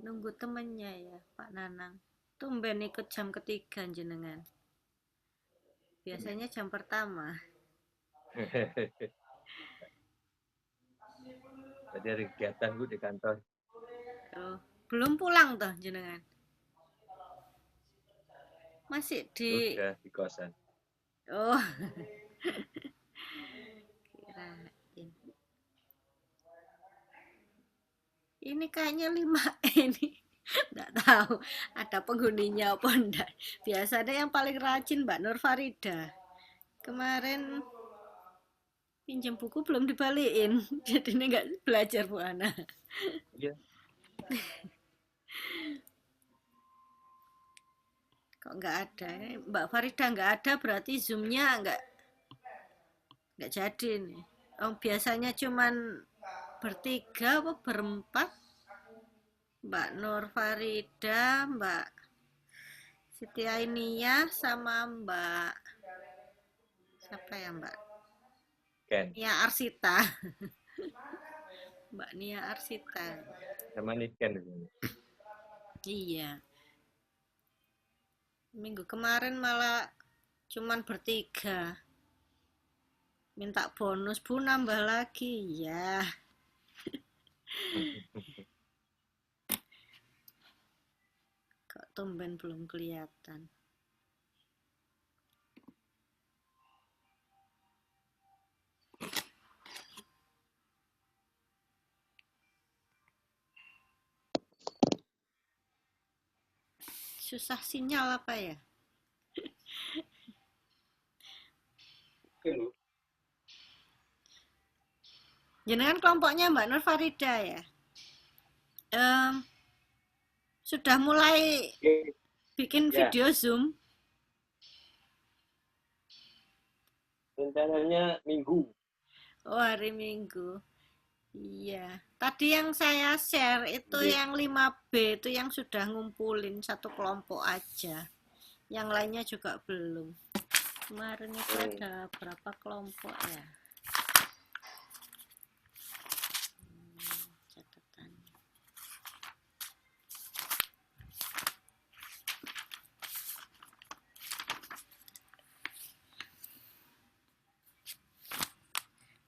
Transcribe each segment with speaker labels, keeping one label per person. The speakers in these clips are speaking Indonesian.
Speaker 1: Nunggu temennya ya, Pak Nanang. Tumben ikut jam ketiga jenengan. Biasanya jam pertama.
Speaker 2: Tadi ada kegiatan gue di kantor.
Speaker 1: Oh, belum pulang toh jenengan. Masih di.
Speaker 2: Udah di kosan.
Speaker 1: Oh, kirain. Ini kayaknya 5 ini. Nggak tahu ada penghuninya apa enggak. Biasanya yang paling rajin Mbak Nur Farida. Kemarin pinjam buku belum dibalikin. Jadi ini nggak belajar Bu Ana.
Speaker 2: Iya.
Speaker 1: Kok nggak ada? Mbak Farida nggak ada berarti zoomnya nggak jadi nih. Oh, biasanya cuman bertiga apa berempat? Mbak Nur Farida, Mbak Siti Ainiyah sama Mbak siapa ya Mbak
Speaker 2: Ken.
Speaker 1: Nia Arsita. Mbak Nia Arsita.
Speaker 2: Sama nih Ken di sini.
Speaker 1: Iya. Minggu kemarin malah cuman bertiga. Minta bonus Bu nambah lagi ya. Kok tumben belum kelihatan. Susah sinyal apa ya?
Speaker 2: Oke lu.
Speaker 1: Jenengan kelompoknya Mbak Nur Farida ya? Em, sudah mulai
Speaker 2: Oke.
Speaker 1: bikin
Speaker 2: Ya,
Speaker 1: video Zoom?
Speaker 2: rencananya Minggu.
Speaker 1: Oh, hari Minggu. Iya. Tadi yang saya share itu
Speaker 2: Jadi,
Speaker 1: yang 5B itu yang sudah ngumpulin satu kelompok aja. Yang lainnya juga belum. Kemarin itu
Speaker 2: hmm,
Speaker 1: ada berapa kelompok ya? Catatan.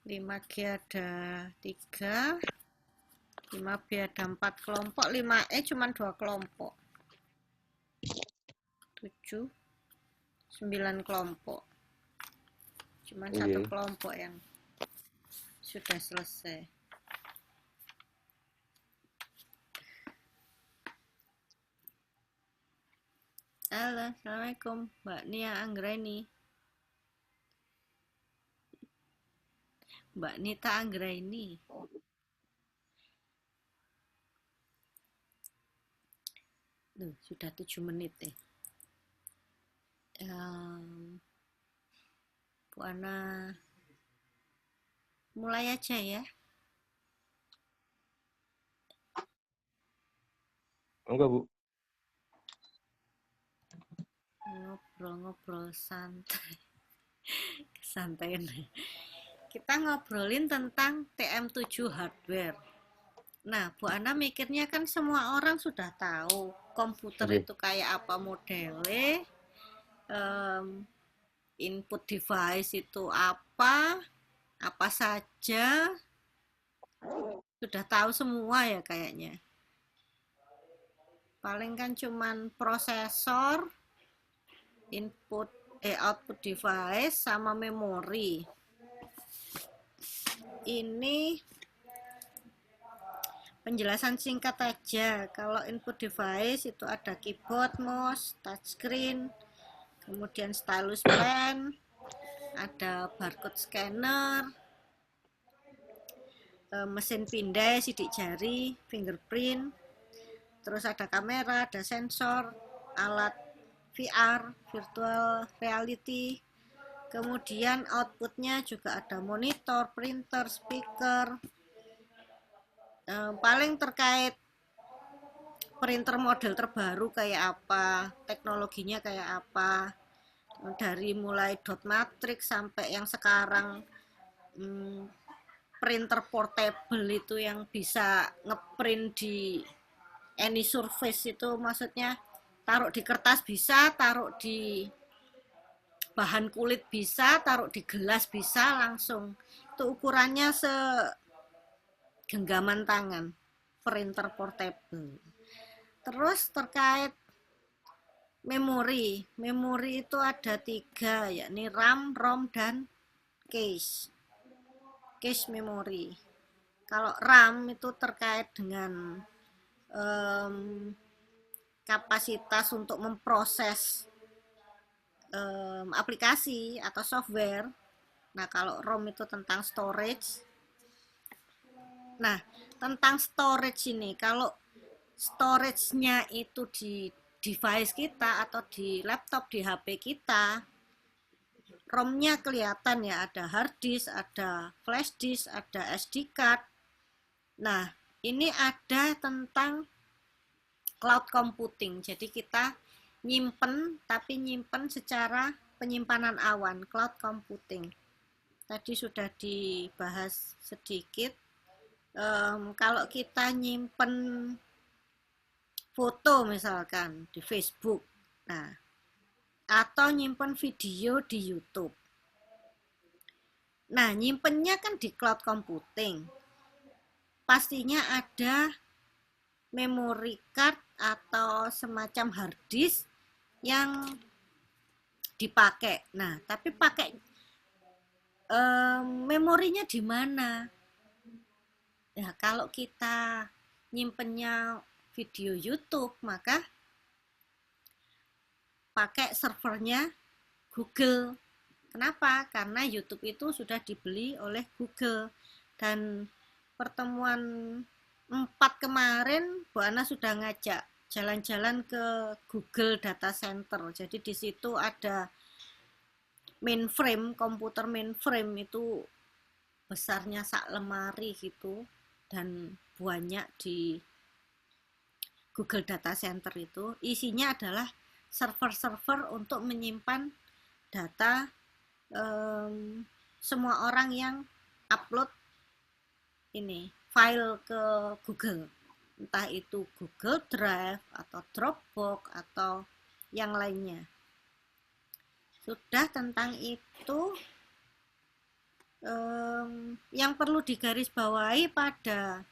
Speaker 1: 5G ada 3, 5B ada 4 kelompok, 5E cuma 2 kelompok. 7, 9 kelompok. Cuma satu
Speaker 2: iya.
Speaker 1: kelompok yang sudah selesai. Halo, Assalamualaikum Mbak Nia Anggraini. Mbak Nita Anggraini. Duh, sudah 7 menit ya. Bu Ana mulai aja ya.
Speaker 2: Enggak, Bu.
Speaker 1: Ngobrol-ngobrol santai. Kesantaian. Kita ngobrolin tentang TM7 hardware. Nah, Bu Ana mikirnya kan semua orang sudah tahu komputer
Speaker 2: Oke.
Speaker 1: itu kayak apa modelnya, um, input device itu apa saja, sudah tahu semua ya kayaknya. Paling kan cuman prosesor, input output device sama memori. Ini penjelasan singkat aja. Kalau input device itu ada keyboard, mouse, touchscreen, kemudian stylus pen, ada barcode scanner, mesin pindai, sidik jari, fingerprint, terus ada kamera, ada sensor, alat VR, virtual reality, kemudian outputnya juga ada monitor, printer, speaker, paling terkait printer model terbaru kayak apa, teknologinya kayak apa, dari mulai dot matrix sampai yang sekarang printer portable itu yang bisa ngeprint di any surface itu maksudnya taruh di kertas bisa, taruh di bahan kulit bisa, taruh di gelas bisa langsung. Itu ukurannya segenggaman tangan, printer portable. Terus terkait memori, memori itu ada 3, yakni RAM, ROM, dan cache memori. Kalau RAM itu terkait dengan um, kapasitas untuk memproses aplikasi atau software. Nah, kalau ROM itu tentang storage. Nah, tentang storage ini, kalau storage-nya itu di device kita atau di laptop, di HP kita, ROM-nya kelihatan ya, ada hard disk, ada flash disk, ada SD card. Nah, ini ada tentang cloud computing. Jadi kita nyimpen, tapi nyimpen secara penyimpanan awan, cloud computing. Tadi sudah dibahas sedikit. Kalau kita nyimpen foto misalkan di Facebook, nah, atau nyimpen video di YouTube. Nah, nyimpennya kan di cloud computing. Pastinya ada memory card atau semacam hard disk yang dipakai. Nah, tapi pakai memorinya di mana? Ya, kalau kita nyimpennya video YouTube, maka pakai servernya Google. Kenapa? Karena YouTube itu sudah dibeli oleh Google. Dan pertemuan 4 kemarin, Bu Ana sudah ngajak jalan-jalan ke Google Data Center. Jadi di situ ada mainframe, komputer mainframe itu besarnya sak lemari gitu, dan banyak di Google Data Center itu. Isinya adalah server-server untuk menyimpan data semua orang yang upload ini file ke Google, entah itu Google Drive atau Dropbox atau yang lainnya. Sudah tentang itu, yang perlu digarisbawahi pada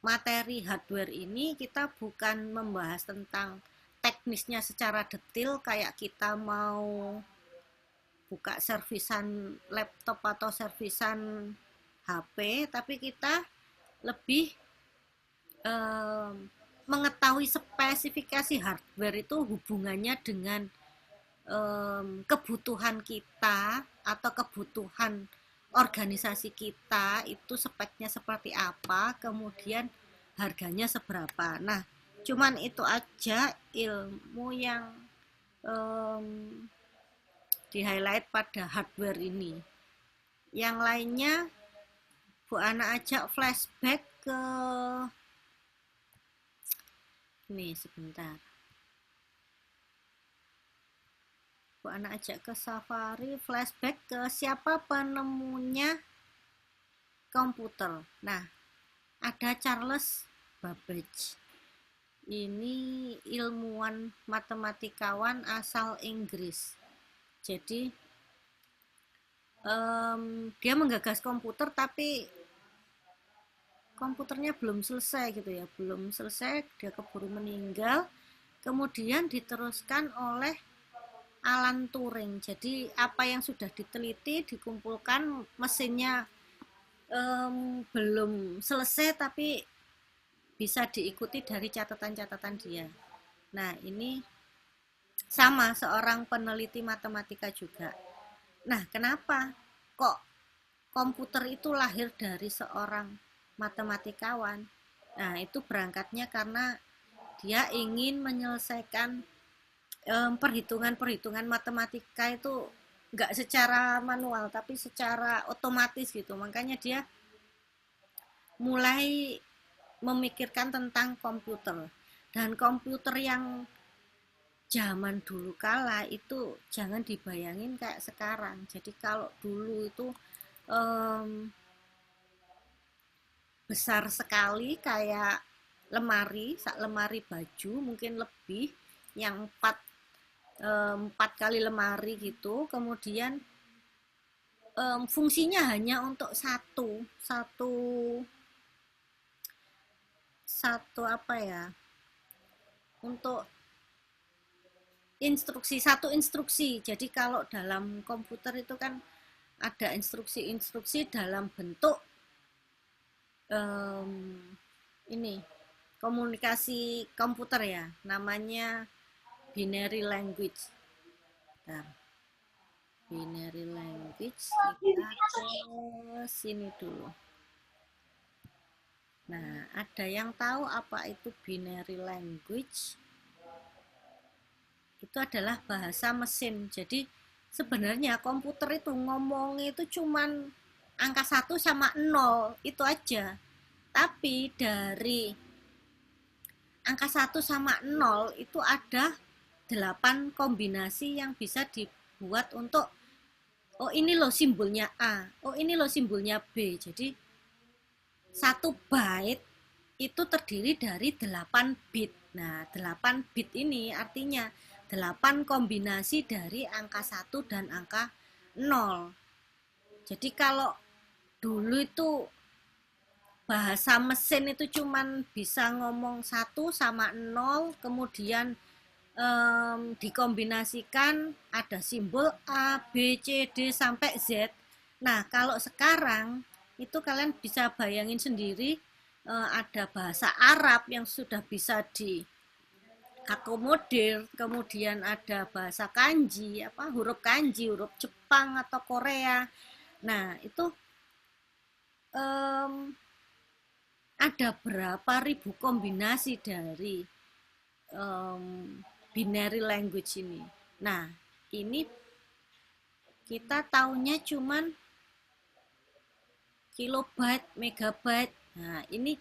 Speaker 1: materi hardware ini, kita bukan membahas tentang teknisnya secara detail kayak kita mau buka servisan laptop atau servisan HP, tapi kita lebih mengetahui spesifikasi hardware itu hubungannya dengan kebutuhan kita atau kebutuhan organisasi kita, itu speknya seperti apa, kemudian harganya seberapa. Nah, cuman itu aja ilmu yang di highlight pada hardware ini. Yang lainnya Bu Ana ajak flashback ke ini sebentar. Bu Ana ajak ke Safari, flashback ke siapa penemunya komputer. Nah, ada Charles Babbage. Ini ilmuwan matematikawan asal Inggris. Jadi dia menggagas komputer, tapi komputernya belum selesai gitu ya, belum selesai, dia keburu meninggal. Kemudian diteruskan oleh Alan Turing. Jadi apa yang sudah diteliti, dikumpulkan, mesinnya belum selesai tapi bisa diikuti dari catatan-catatan dia. Nah, ini sama seorang peneliti matematika juga. Nah, kenapa kok komputer itu lahir dari seorang matematikawan? Nah, itu berangkatnya karena dia ingin menyelesaikan perhitungan-perhitungan matematika itu nggak secara manual tapi secara otomatis gitu. Makanya dia mulai memikirkan tentang komputer. Dan komputer yang zaman dulu kala itu jangan dibayangin kayak sekarang. Jadi kalau dulu itu besar sekali kayak sak lemari baju mungkin lebih, yang empat kali lemari gitu. Kemudian fungsinya hanya untuk satu satu satu apa ya, untuk satu instruksi. Jadi kalau dalam komputer itu kan ada instruksi-instruksi dalam bentuk um, ini komunikasi komputer ya, namanya binary language. Bentar. Binary language, kita ke sini dulu. Nah, ada yang tahu apa itu binary language? Itu adalah bahasa mesin. Jadi sebenarnya komputer itu ngomong itu cuman angka 1 sama 0 itu aja. Tapi dari angka 1 sama 0 itu ada 8 kombinasi yang bisa dibuat untuk oh ini loh simbolnya A, oh ini loh simbolnya B. Jadi 1 byte itu terdiri dari 8 bit. Nah, 8 bit ini artinya 8 kombinasi dari angka 1 dan angka 0. Jadi kalau dulu itu bahasa mesin itu cuman bisa ngomong 1 sama 0, kemudian dikombinasikan ada simbol A, B, C, D sampai Z. Nah, kalau sekarang itu kalian bisa bayangin sendiri, ada bahasa Arab yang sudah bisa diakomodir, kemudian ada bahasa kanji, huruf kanji, huruf Jepang atau Korea. Nah, itu ada berapa ribu kombinasi dari binary language ini. Nah, ini kita taunya cuman kilobyte, megabyte. Nah, ini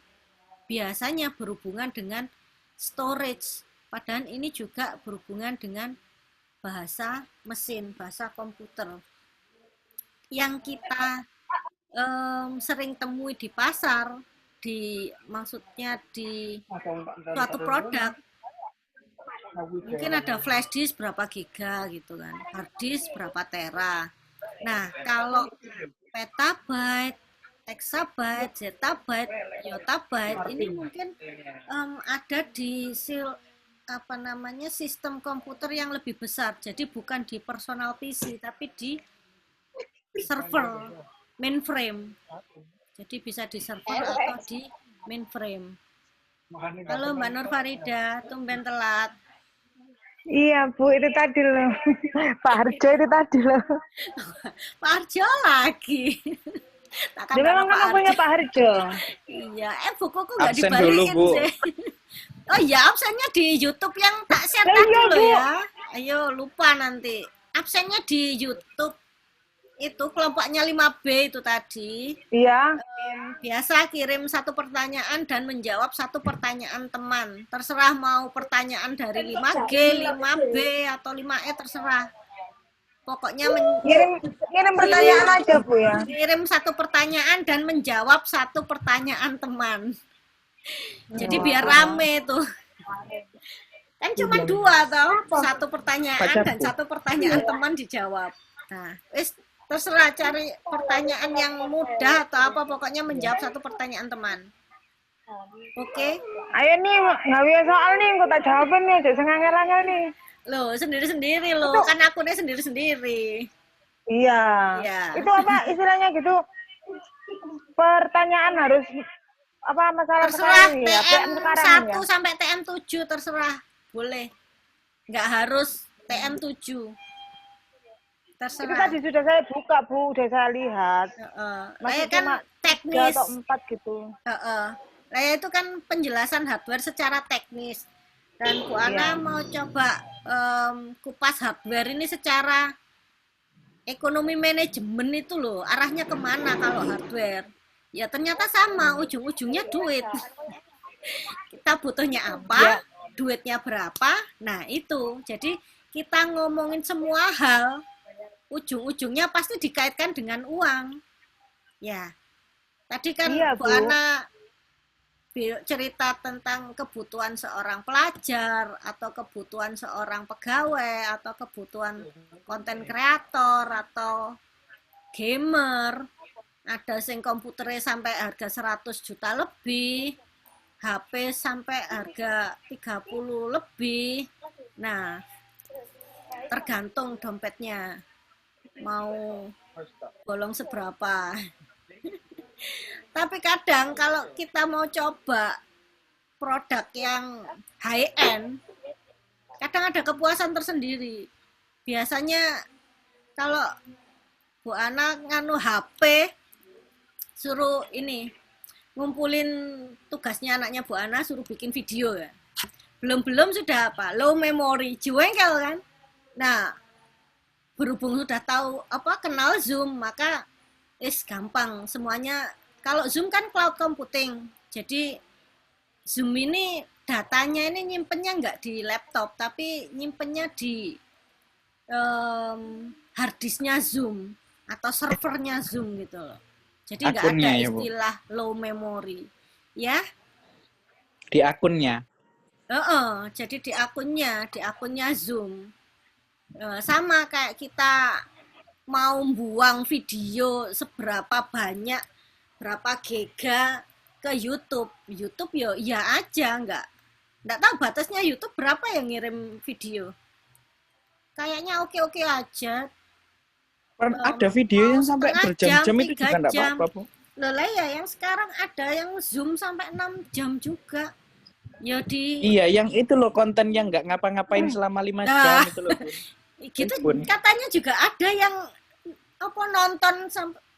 Speaker 1: biasanya berhubungan dengan storage. Padahal ini juga berhubungan dengan bahasa mesin, bahasa komputer. Yang kita sering temui di pasar, maksudnya di suatu produk, mungkin ada flash disk berapa giga gitu kan, hard disk berapa tera. Nah, kalau petabyte, exabyte, zettabyte, yottabyte ini mungkin ada di sistem komputer yang lebih besar. Jadi bukan di personal PC tapi di server mainframe. Jadi bisa di server atau di mainframe. Halo Mbak Nur Farida, tumben telat.
Speaker 3: Iya Bu, itu tadi loh. Pak Harjo itu tadi loh.
Speaker 1: Pak Harjo lagi.
Speaker 3: Dia memang kan punya Pak Harjo.
Speaker 1: Iya, bukuku nggak dibalikin sih. Oh iya, absennya di YouTube yang tak share tadi loh ya. Ayo, lupa nanti. Absennya di YouTube. Itu kelompoknya 5B itu tadi.
Speaker 3: Iya.
Speaker 1: Biasa kirim satu pertanyaan dan menjawab satu pertanyaan teman. Terserah mau pertanyaan dari 5G, 5B, atau 5E terserah. Pokoknya
Speaker 3: ngirim pertanyaan aja Bu ya.
Speaker 1: Kirim satu pertanyaan dan menjawab satu pertanyaan teman. Jadi biar rame tuh. Kan cuma 2 toh, satu pertanyaan dan satu pertanyaan teman dijawab. Nah, terserah cari pertanyaan yang mudah atau apa, pokoknya menjawab satu pertanyaan teman. Oke?
Speaker 3: Ayo nih, nggak bisa soal nih, aku tak jawabin nih, jadi ngangel-ngangel nih.
Speaker 1: Loh, sendiri-sendiri loh, kan akunnya sendiri-sendiri.
Speaker 3: Iya. Itu apa istilahnya gitu? Pertanyaan harus apa masalah
Speaker 1: terserah
Speaker 3: ya?
Speaker 1: TM1 sampai TM7 terserah, boleh. Nggak harus TM7. Terserah.
Speaker 3: Itu tadi sudah saya buka Bu, sudah saya lihat.
Speaker 1: Masih kan teknis.
Speaker 3: 3 atau 4 gitu.
Speaker 1: Itu kan penjelasan hardware secara teknis. Dan Bu Ana mau coba kupas hardware ini secara ekonomi manajemen itu loh, arahnya kemana kalau hardware. Ya ternyata sama, ujung-ujungnya duit. Kita butuhnya apa, duitnya berapa, nah itu. Jadi kita ngomongin semua hal, ujung-ujungnya pasti dikaitkan dengan uang. Ya, tadi kan Bu Ana cerita tentang kebutuhan seorang pelajar atau kebutuhan seorang pegawai atau kebutuhan konten kreator atau gamer. Ada sing komputernya sampai harga 100 juta lebih, HP sampai harga 30 lebih. Nah, tergantung dompetnya mau bolong seberapa. Tapi kadang kalau kita mau coba produk yang high end, kadang ada kepuasan tersendiri. Biasanya kalau Bu Ana nganu HP, suruh ini ngumpulin tugasnya anaknya Bu Ana, suruh bikin video ya. Belum sudah apa, low memory, jengkel kan. Nah, berhubung sudah tahu kenal Zoom, maka gampang semuanya. Kalau Zoom kan cloud computing, jadi Zoom ini datanya ini nyimpennya nggak di laptop, tapi nyimpennya di harddisknya Zoom atau servernya Zoom gitu loh. Jadi nggak ada istilah low memory, ya?
Speaker 4: Di akunnya.
Speaker 1: Jadi di akunnya Zoom. Sama kayak kita mau buang video seberapa banyak, berapa giga ke YouTube ya aja, nggak tahu batasnya YouTube berapa yang ngirim video. Kayaknya oke aja.
Speaker 4: Ada video yang sampai berjam-jam itu juga nggak apa-apa, Bu.
Speaker 1: Loh lah ya, yang sekarang ada yang Zoom sampai 6 jam juga. Ya
Speaker 4: Iya, yang itu loh, konten yang nggak ngapa-ngapain selama 5 jam itu loh, Bu.
Speaker 1: Gitu katanya juga ada yang nonton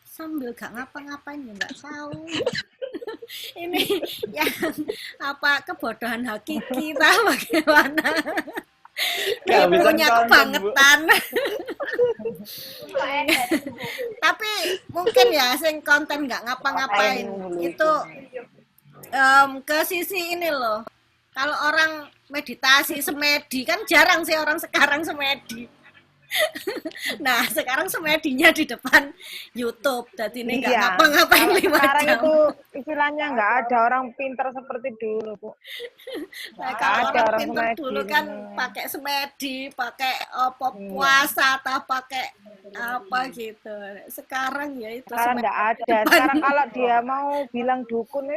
Speaker 1: sambil gak ngapa-ngapain, ya nggak tahu. Ini yang kebodohan hakiki tahu bagaimana. Dia punya kebangetan. Tapi mungkin ya sing konten nggak ngapa-ngapain itu ke sisi ini loh. Kalau orang meditasi semedi kan jarang sih orang sekarang semedi. Nah, sekarang semedinya di depan YouTube. Jadi ini nggak ngapa-ngapain 5 jam.
Speaker 3: Sekarang itu istilahnya nggak ada orang pintar seperti dulu, Bu.
Speaker 1: Nah, kalau orang pintar dulu kan pakai semedi, pakai puasa atau pakai apa gitu. Sekarang ya itu
Speaker 3: sekarang nggak ada. Sekarang kalau dia mau bilang dukun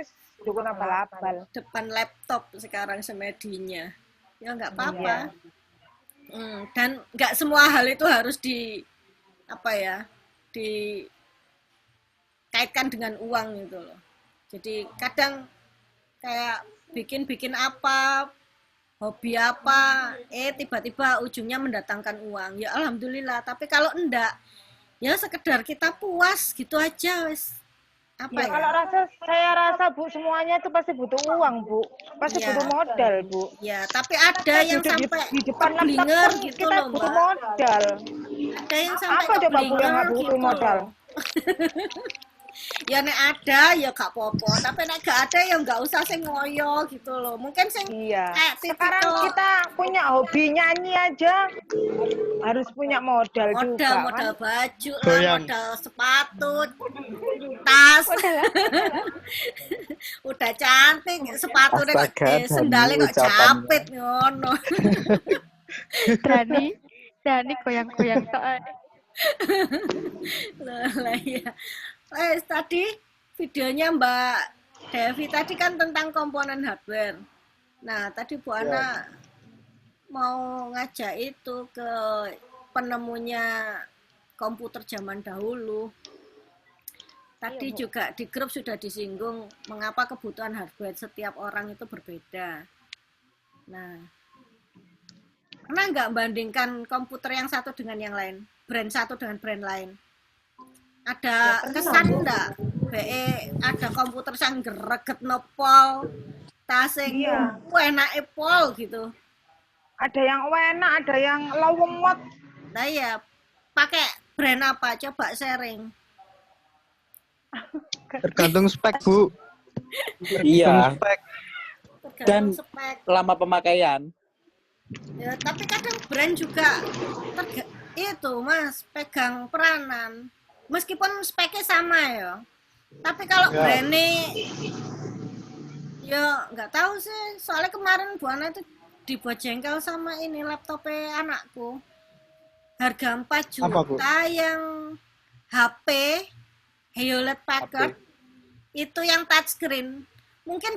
Speaker 3: abal-abal.
Speaker 1: Depan laptop sekarang semedinya. Ya nggak apa-apa. Dan nggak semua hal itu harus dikaitkan dengan uang gitu loh. Jadi kadang kayak bikin apa, hobi apa, tiba-tiba ujungnya mendatangkan uang. Ya alhamdulillah. Tapi kalau enggak, ya sekedar kita puas gitu aja wes.
Speaker 3: Kalau saya rasa Bu, semuanya itu pasti butuh uang, Bu. Pasti butuh modal, Bu.
Speaker 1: Ya, tapi ada yang sampai
Speaker 3: di depan
Speaker 1: keblinger gitu
Speaker 3: kita
Speaker 1: loh,
Speaker 3: butuh
Speaker 1: Mbak.
Speaker 3: modal.
Speaker 1: Ada yang sampai
Speaker 3: apa coba Bu yang nggak butuh
Speaker 1: gitu
Speaker 3: modal?
Speaker 1: Ya nek ada ya gak apa-apa, tapi nek gak ada ya nggak usah sing ngoyo gitu loh. Mungkin sing
Speaker 3: sekarang kita punya hobi nyanyi aja harus punya modal juga.
Speaker 1: Modal baju lah, modal sepatu, tas. Udah cantik, sepatunya sendalnya kok capit ngono.
Speaker 5: Dani goyang-goyang soalnya.
Speaker 1: Lah ya. Tadi videonya Mbak Devi tadi kan tentang komponen hardware. Nah, tadi Bu Ana mau ngajak itu ke penemunya komputer zaman dahulu. Tadi juga di grup sudah disinggung mengapa kebutuhan hardware setiap orang itu berbeda. Nah, pernah nggak bandingkan komputer yang satu dengan yang lain? Brand satu dengan brand lain? Ada kesan enggak? Ada komputer sang greget nopol, tasing enak pol gitu.
Speaker 3: Ada yang enak, ada yang lawemot.
Speaker 1: Nah ya, pakai brand apa? Coba sharing.
Speaker 6: Tergantung spek, Bu.
Speaker 4: Iya.
Speaker 6: Spek.
Speaker 4: Dan
Speaker 1: spek.
Speaker 4: lama pemakaian.
Speaker 1: Ya, tapi kadang brand juga itu Mas pegang peranan. Meskipun speknya sama ya. Tapi kalau brandnya Ya nggak tahu sih, soalnya kemarin Bu Ana itu dibuat jengkel sama ini laptopnya anakku. Harga 4
Speaker 4: Apa, Bu?
Speaker 1: juta yang HP Hewlett Packard itu yang touchscreen. Mungkin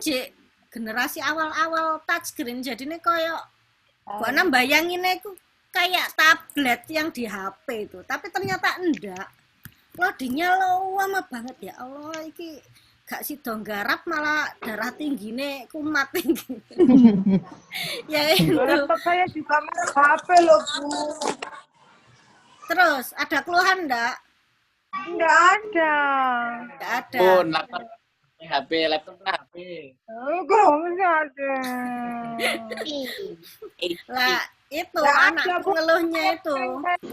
Speaker 1: generasi awal-awal touchscreen jadi ini koyo Bu Ana bayanginnya itu kayak tablet yang di HP itu, tapi ternyata enggak. Loadingnya lama banget ya Allah, iki gak sido nggarap malah darah tinggi nih kumat tinggi. Ya itu.
Speaker 3: Laptop saya juga merek HP loh, Bu.
Speaker 1: Terus ada keluhan enggak?
Speaker 3: Enggak ada.
Speaker 1: Enggak ada.
Speaker 6: Pun laptop HP, laptop HP.
Speaker 3: Enggak ada.
Speaker 1: Lah itu
Speaker 3: Nggak
Speaker 1: anak
Speaker 3: ada, Bu.
Speaker 1: ngeluhnya itu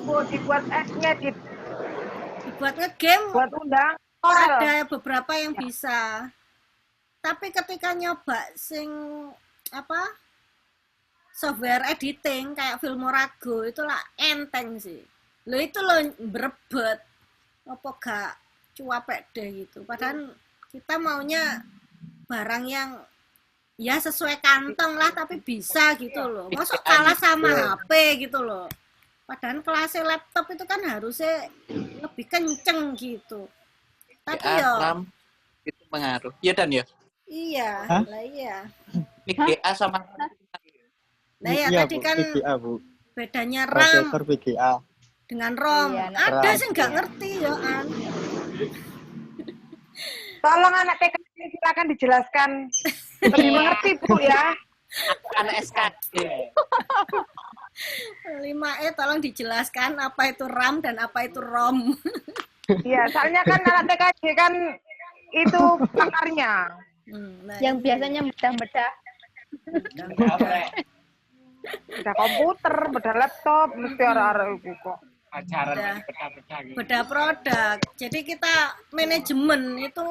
Speaker 3: Bu, dibuat esnya,
Speaker 1: dibuat ngegame
Speaker 3: buat undang.
Speaker 1: ada beberapa yang bisa. Tapi ketika nyoba sing apa? Software editing kayak Filmorago itu lah enteng sih. Lo itu lo berebet apa gak cuapek deh gitu. Padahal kita maunya barang yang ya sesuai kantong lah tapi bisa gitu loh. Masuk kalah sama HP gitu loh. Padahal kelasnya laptop itu kan harusnya lebih kenceng gitu. Tapi yo
Speaker 6: RAM itu pengaruh. Iya Dan ya.
Speaker 1: iya,
Speaker 4: Hah?
Speaker 1: lah iya.
Speaker 6: VGA sama
Speaker 1: Nah ya
Speaker 4: Iya,
Speaker 1: tadi
Speaker 4: Bu,
Speaker 1: kan
Speaker 4: VGA, Bu.
Speaker 1: bedanya RAM
Speaker 4: Prosesor VGA.
Speaker 1: dengan ROM.
Speaker 5: Iya,
Speaker 1: Ada
Speaker 4: RAM.
Speaker 1: sih nggak ngerti ya An.
Speaker 3: Tolong anak TK ini silakan dijelaskan. Lebih mengerti, Bu ya.
Speaker 6: anak SKD.
Speaker 1: 5E tolong dijelaskan apa itu RAM dan apa itu ROM.
Speaker 3: Iya, soalnya kan anak TKJ kan itu pakarnya.
Speaker 1: Nah,
Speaker 5: Yang biasanya bedah-bedah.
Speaker 3: Beda komputer, beda laptop, mesti arah-arah itu kok.
Speaker 6: Pacaran
Speaker 1: Udah.
Speaker 6: pecah-pecah gitu.
Speaker 1: beda produk. Jadi kita manajemen itu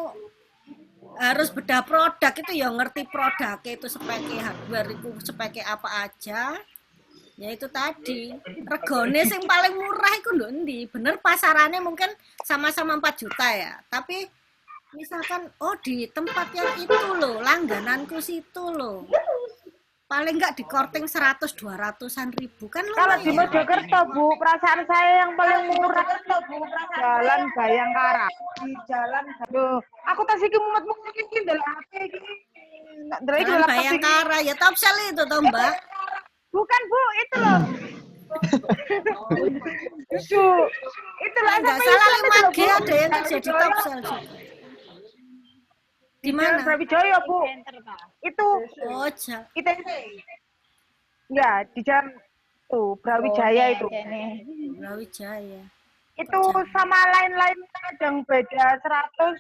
Speaker 1: harus beda produk itu ya ngerti produknya itu speknya hardware itu speknya apa aja. Ya itu tadi regone yang paling murah itu lho endi? Bener pasarannya mungkin sama-sama 4 juta ya. Tapi misalkan oh di tempat yang itu loh, langgananku situ loh. Paling enggak di korting 100-200-an ribu kan
Speaker 3: Kalau di
Speaker 1: lumayan.
Speaker 3: Mojokerto, Bu, perasaan saya yang paling murah Jalan Bayangkara. Di jalan Loh, aku tas iki mumet-mumet iki ndelok HP iki. Ndak ndelok iki
Speaker 1: Jalan
Speaker 3: laptop iki.
Speaker 1: Bayangkara ya Topsel itu toh Mbak.
Speaker 3: Bukan, Bu, itu loh. Itu. Itu lah
Speaker 1: Enggak
Speaker 3: sampai
Speaker 1: salah
Speaker 3: Islam itu
Speaker 1: 5G
Speaker 3: loh, Bu.
Speaker 1: ada yang kerja di Topsel juga. Di
Speaker 3: Jalan
Speaker 1: mana?
Speaker 3: Brawijaya, Bu. Itu
Speaker 1: Oh,
Speaker 3: itu ya di jalan tuh Brawijaya itu.
Speaker 1: Brawijaya.
Speaker 3: Itu sama lain-lain kadang beda 100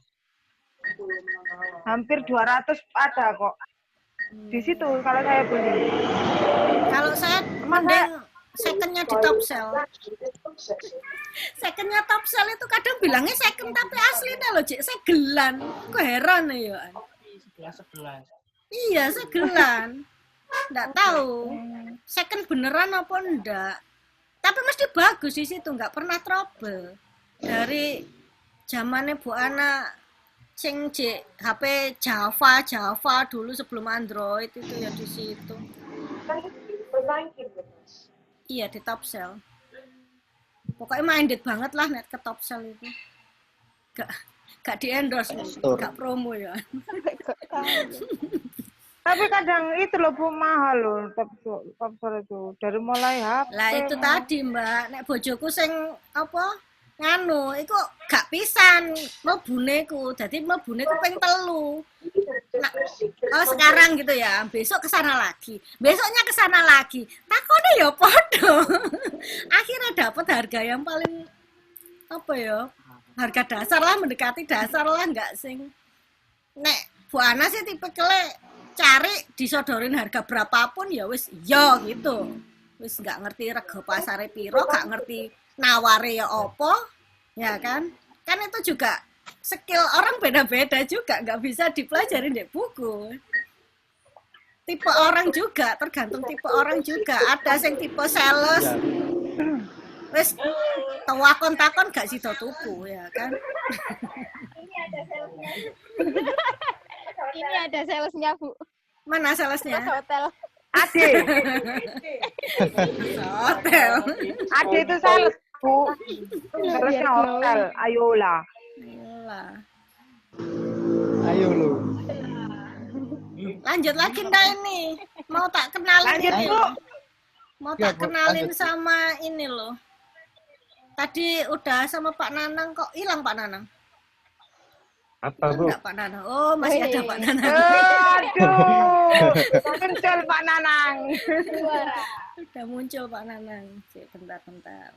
Speaker 3: hampir 200 ada kok. Di situ kalau saya beli.
Speaker 1: Kalau saya mending secondnya di Topsel. Secondnya Topsel itu kadang bilangnya second tapi aslinya loh Cik, segelan. Kok heran ya. Iya, segelan. Nggak tahu. Second beneran apa enggak. Tapi mesti bagus di situ, nggak pernah trouble. Dari zamannya Bu Ana sing HP Java dulu sebelum Android itu ya di situ. Iya di Topsel. Pokoknya minded banget lah net ke Topsel itu. Gak di endorse, gak promo ya.
Speaker 3: Tapi kadang itu loh Bu mahal loh Topsel itu dari mulai HP.
Speaker 1: Lah itu tadi Mbak, nek bojoku sing apa nganu, iku gak pisan mlebune ku. Dadi mlebune ku ping 3. Nah, oh sekarang gitu ya, besok kesana lagi, besoknya kesana lagi, takone ya podo. Akhirnya dapat harga yang paling apa ya, harga dasar lah, mendekati dasar lah, nggak sing nek Bu Ana sih tipe cari disodorin harga berapapun ya wis iya gitu, wis nggak ngerti rego pasare piro, nggak ngerti naware ya opo, ya kan itu juga skill orang beda-beda juga, nggak bisa dipelajari di buku. Tipe orang juga, tergantung tipe orang juga. Ada yang tipe sales, wes takon gak sido tuku ya kan.
Speaker 5: Ini ada salesnya, Bu.
Speaker 1: Mana
Speaker 5: Mas
Speaker 1: salesnya?
Speaker 5: hotel.
Speaker 3: Ade.
Speaker 1: Hotel.
Speaker 3: Ade itu sales, Bu. Salesnya
Speaker 5: Biar
Speaker 3: hotel. Ayolah.
Speaker 1: Ayolah.
Speaker 4: Ayo lo.
Speaker 1: Lanjut lagi ndak ini? Mau tak kenalin
Speaker 3: Lanjut,
Speaker 1: ini
Speaker 3: Bu.
Speaker 1: loh. Mau
Speaker 4: Ya,
Speaker 1: tak
Speaker 4: Bu,
Speaker 1: kenalin
Speaker 4: lanjut.
Speaker 1: sama ini loh. Tadi udah sama Pak Nanang kok hilang Pak Nanang?
Speaker 2: Apa, Bu?
Speaker 1: Enggak Pak Nanang. Oh, masih ada Pak Nanang.
Speaker 3: Aduh. Muncul Pak Nanang.
Speaker 5: Suara.
Speaker 1: Udah muncul Pak Nanang. Sik, bentar-bentar.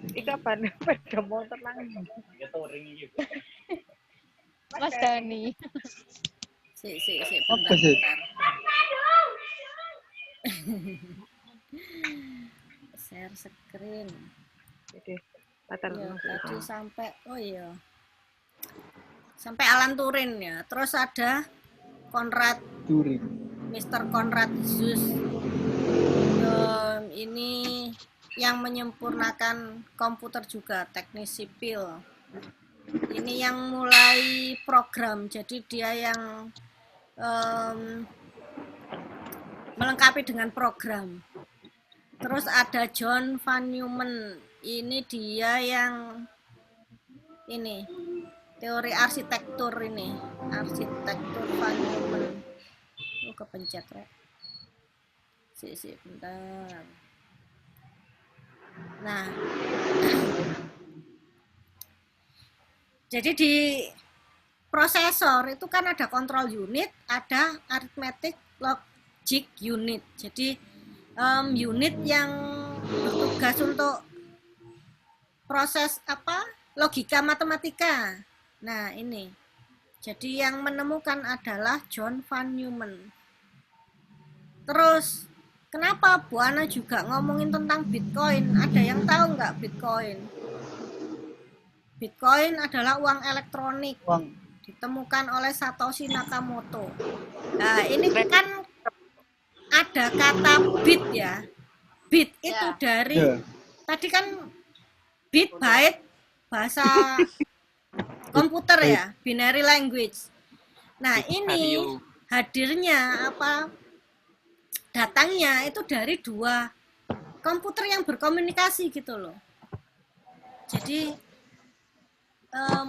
Speaker 3: Ika pada motor nang.
Speaker 5: Mas Dani.
Speaker 1: Sik,
Speaker 4: Apa sih?
Speaker 1: bentar-bentar. Share screen.
Speaker 3: Jadi, patar.
Speaker 1: Ya, tadi sampai sampai Alan Turing ya. Terus ada Konrad,
Speaker 4: Turing.
Speaker 1: Mr. Konrad Zuse. Ini yang menyempurnakan komputer juga, teknik sipil. Ini yang mulai program, jadi dia yang melengkapi dengan program. Terus ada John van Neumann, ini dia yang ini teori arsitektur ini, arsitektur van Neumann. Kepencet ya. Sik, bentar. Nah, jadi di prosesor itu kan ada control unit, ada arithmetic logic unit. Jadi unit yang bertugas untuk proses logika matematika. Nah ini, jadi yang menemukan adalah John van Neumann. Terus kenapa Bu Ana juga ngomongin tentang Bitcoin? Ada yang tahu nggak Bitcoin? Bitcoin adalah uang elektronik.
Speaker 4: Uang.
Speaker 1: Ditemukan oleh Satoshi Nakamoto. Nah ini kan ada kata bit ya. Bit itu dari tadi kan bit byte bahasa komputer ya, binary language. Nah ini hadirnya datangnya itu dari dua komputer yang berkomunikasi gitu loh. Jadi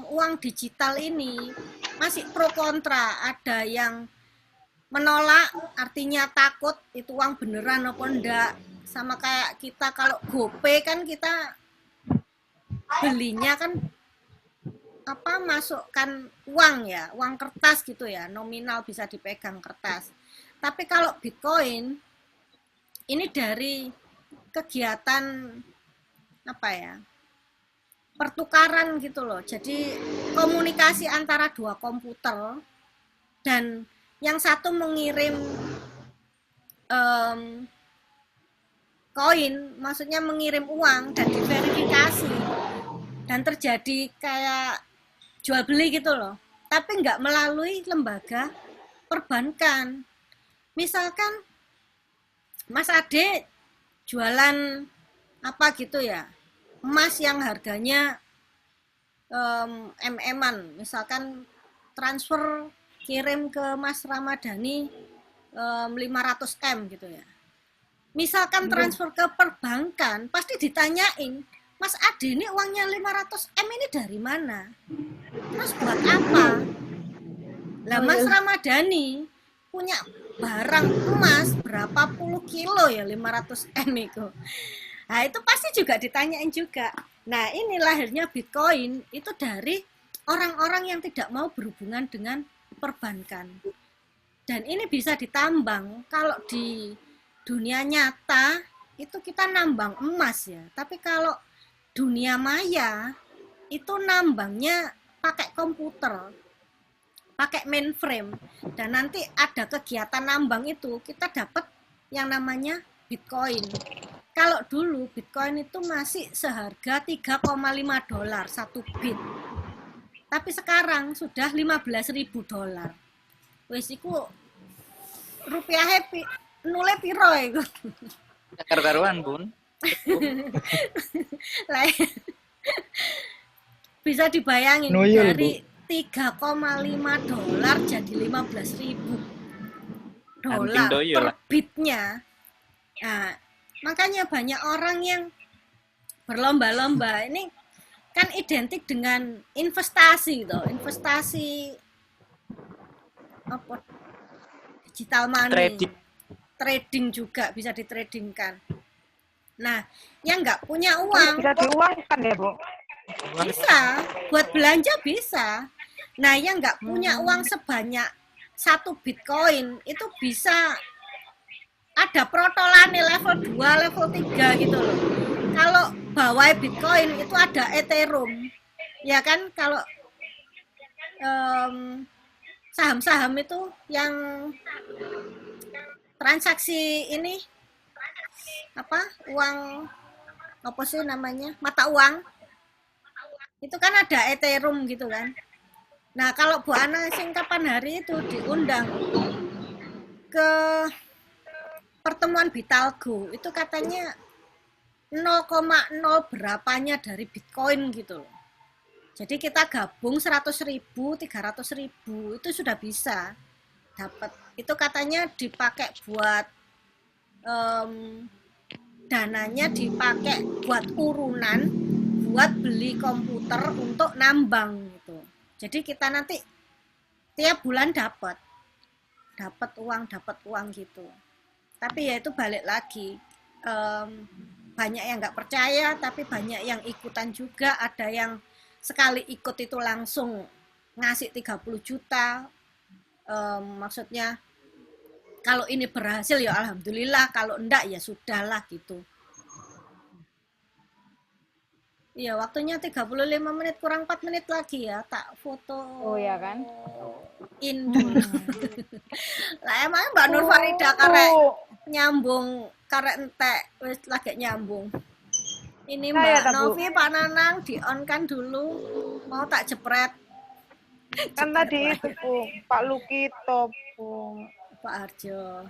Speaker 1: uang digital ini masih pro kontra, ada yang menolak, artinya takut itu uang beneran apa enggak. Sama kayak kita kalau GoPay kan kita belinya kan masukkan uang ya, uang kertas gitu ya, nominal bisa dipegang kertas. Tapi kalau Bitcoin ini dari kegiatan pertukaran gitu loh. Jadi komunikasi antara dua komputer dan yang satu mengirim koin, maksudnya mengirim uang dan diverifikasi dan terjadi kayak jual beli gitu loh. Tapi nggak melalui lembaga perbankan. Misalkan Mas Ade jualan gitu ya, emas yang harganya MM-an, misalkan transfer kirim ke Mas Ramadhani 500 M gitu ya. Misalkan transfer ke perbankan, pasti ditanyain, Mas Ade ini uangnya 500 M ini dari mana? Terus buat apa? Lah Mas Ramadhani punya barang emas berapa puluh kilo ya 500 M itu. Nah itu pasti juga ditanyain juga. Nah ini lahirnya Bitcoin itu dari orang-orang yang tidak mau berhubungan dengan perbankan. Dan ini bisa ditambang. Kalau di dunia nyata itu kita nambang emas ya. Tapi kalau dunia maya itu nambangnya pakai komputer, pakai mainframe, dan nanti ada kegiatan nambang itu kita dapat yang namanya Bitcoin. Kalau dulu Bitcoin itu masih seharga $3,5 satu bit, tapi sekarang sudah $15.000. Wes iku rupiah happy nule piro iku.
Speaker 6: Karuan Bun.
Speaker 1: bisa dibayangin
Speaker 4: Noyol,
Speaker 1: dari $3,5 jadi 15.000
Speaker 6: Anjing
Speaker 1: dolar
Speaker 6: doyol.
Speaker 1: per bitnya. Nah, makanya banyak orang yang berlomba-lomba. Ini kan identik dengan investasi toh, investasi apa digital money. Trading juga bisa ditradingkan. Nah, yang nggak punya uang
Speaker 3: Bisa diuangkan ya, Bu?
Speaker 1: bisa, buat belanja bisa. Nah, yang nggak punya uang sebanyak 1 Bitcoin itu bisa ada protolan level 2, level 3 gitu loh. Kalau bawah Bitcoin itu ada Ethereum. Ya kan, kalau saham-saham itu yang transaksi ini apa uang apa sih namanya mata uang itu kan ada Ethereum gitu kan. Nah kalau Bu Ana sing kapan hari itu diundang ke pertemuan Bitalgo itu katanya 0,0 berapanya dari Bitcoin gitu loh. Jadi kita gabung 100.000, 300.000 itu sudah bisa dapat. Itu katanya dipakai buat dananya dipakai buat urunan, buat beli komputer untuk nambang gitu. Jadi kita nanti tiap bulan dapat uang gitu. Tapi ya itu balik lagi, banyak yang nggak percaya, tapi banyak yang ikutan juga. Ada yang sekali ikut itu langsung ngasih 30 juta. Maksudnya kalau ini berhasil ya alhamdulillah, kalau enggak ya sudahlah gitu. Iya, waktunya 35 menit, kurang 4 menit lagi ya, tak foto.
Speaker 5: Oh ya kan?
Speaker 1: In dulu. Lah emang Mbak Nur Farida karek nyambung, karek entek wis lagi nyambung. Ini Mbak Novi, Pak Nanang di-on kan dulu. Mau tak jepret.
Speaker 3: Kan tadi itu, Bu, Pak Lukito, Bu.
Speaker 1: Pak Arjo.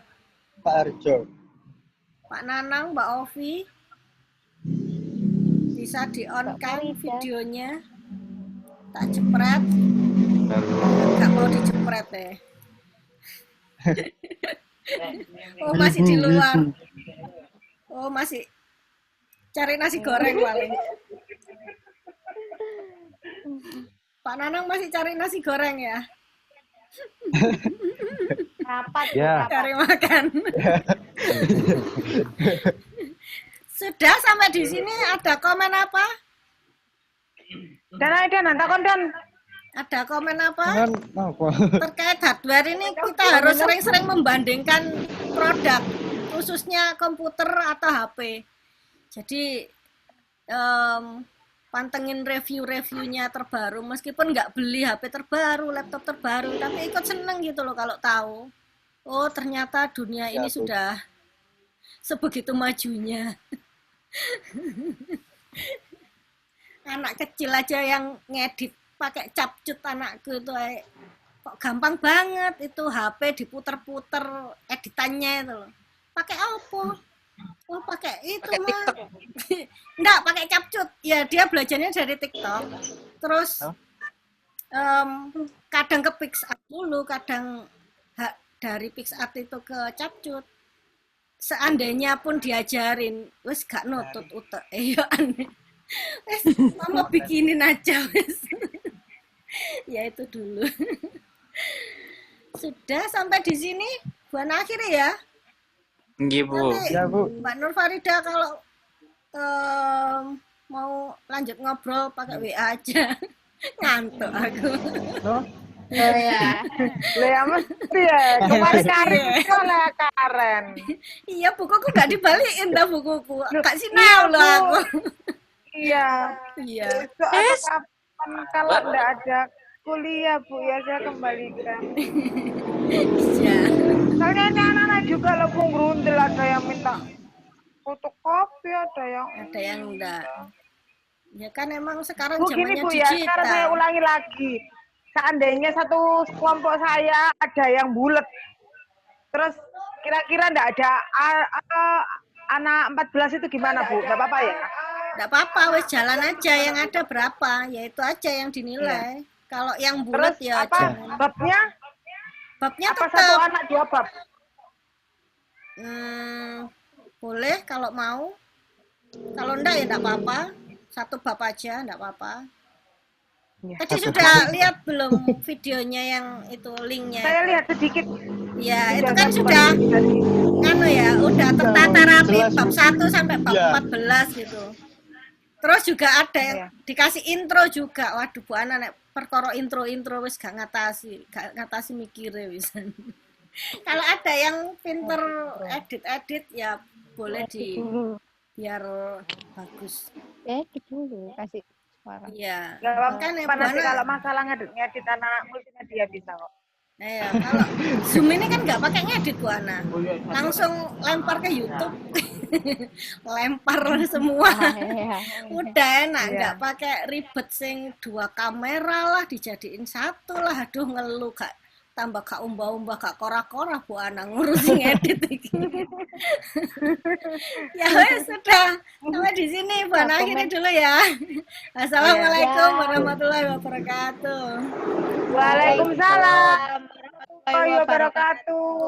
Speaker 4: Pak Arjo.
Speaker 1: Pak Nanang, Mbak Ovi. Bisa di-on kan videonya. Tak jepret. Enggak mau dijepret deh. Oh, masih di luar. Oh, masih cari nasi goreng paling. Pak Nanang masih cari nasi goreng ya?
Speaker 5: Rapat,
Speaker 2: Ya.
Speaker 5: rapat.
Speaker 1: Cari makan. Sudah sampai di sini ada komen apa?
Speaker 3: Dan nanti kon dan
Speaker 1: Ada komen apa?
Speaker 4: Kan apa?
Speaker 1: Terkait hardware ini kita harus sering-sering membandingkan produk, khususnya komputer atau HP. Jadi pantengin review-reviewnya terbaru, meskipun nggak beli HP terbaru, laptop terbaru, tapi ikut seneng gitu loh kalau tahu. Oh ternyata dunia ini sudah sebegitu majunya. Anak kecil aja yang ngedit pakai capcut anakku itu kok gampang banget itu HP diputer-puter editannya itu loh. Pakai apa? Oh pakai itu mah. Enggak, pakai capcut. Ya dia belajarnya dari TikTok. Terus kadang ke PixArt dulu, kadang dari PixArt itu ke capcut. Seandainya pun diajarin, wes gak nutut utek. Ya aneh. Mama bikinin aja wes. Ya itu dulu. Sudah sampai di sini, buat akhir ya.
Speaker 6: Nggih, Bu.
Speaker 1: Nanti
Speaker 4: Ya, Bu.
Speaker 1: Mbak Nur Farida kalau mau lanjut ngobrol pakai WA aja. Ngantuk aku.
Speaker 3: loh,
Speaker 5: Oh ya.
Speaker 3: ya mesti ya. Kemarin Karen itu lah Karen.
Speaker 1: Iya, bukuku nggak dibalikin dah bukuku. Kak sinau loh aku.
Speaker 3: Iya.
Speaker 1: Iya.
Speaker 3: Itu atau kapan kalau nggak ada kuliah, Bu, ya saya kembalikan.
Speaker 1: Iya.
Speaker 3: Soalnya ini anak-anak juga loh, Bu, grundel, ada yang minta fotokopi, ada yang
Speaker 1: Ada yang enggak. Ya kan emang sekarang
Speaker 3: Bu, gini,
Speaker 1: zamannya
Speaker 3: Bu, ya, sekarang saya
Speaker 1: digital.
Speaker 3: ulangi lagi. Seandainya satu kelompok saya ada yang bulat, terus kira-kira nggak ada anak 14 itu gimana, Bu? Nggak apa-apa ya?
Speaker 1: Enggak apa-apa, wes jalan aja yang ada berapa, ya itu aja yang dinilai. Kalau yang bulat
Speaker 3: Terus
Speaker 1: ya
Speaker 3: apa?
Speaker 1: jangan.
Speaker 3: Babnya
Speaker 1: Babnya
Speaker 3: apa satu
Speaker 1: tetap
Speaker 3: anak 2 bab?
Speaker 1: boleh kalau mau. Kalau enggak ya enggak apa-apa. 1 bab aja enggak apa-apa.
Speaker 3: Ya.
Speaker 1: Tadi sudah lihat belum videonya yang itu linknya?
Speaker 3: Saya lihat sedikit.
Speaker 1: Ya, itu kan sudah anu ya, udah tertata rapi bab 1 sampai bab 14 gitu. Terus juga ada yang dikasih intro juga. Waduh, Bu Ana nek perkara intro-intro wis gak ngatasi mikire wis. Kalau ada yang pinter edit-edit ya boleh biar bagus.
Speaker 5: Edit dulu, kasih suara.
Speaker 1: Iya.
Speaker 3: Gak
Speaker 1: Kan ya,
Speaker 3: apa
Speaker 1: Bu
Speaker 3: nanti
Speaker 1: Ana,
Speaker 3: kalau masalah ngedit anak multimedia bisa kok.
Speaker 1: ya, kalau Zoom ini kan nggak pakai ngedit Bu Ana, langsung lempar ke YouTube, lempar semua, udah enak, nggak pakai ribet sing 2 kamera lah dijadiin 1 lah, aduh ngeluh gak tambah gak umbah-umbah gak kora-kora Bu Ana ngurusin edit iki. Ya wes sudah sampai di sini Bu Ana akhirnya dulu ya. Assalamualaikum warahmatullahi wabarakatuh.
Speaker 3: Waalaikumsalam warahmatullahi wabarakatuh.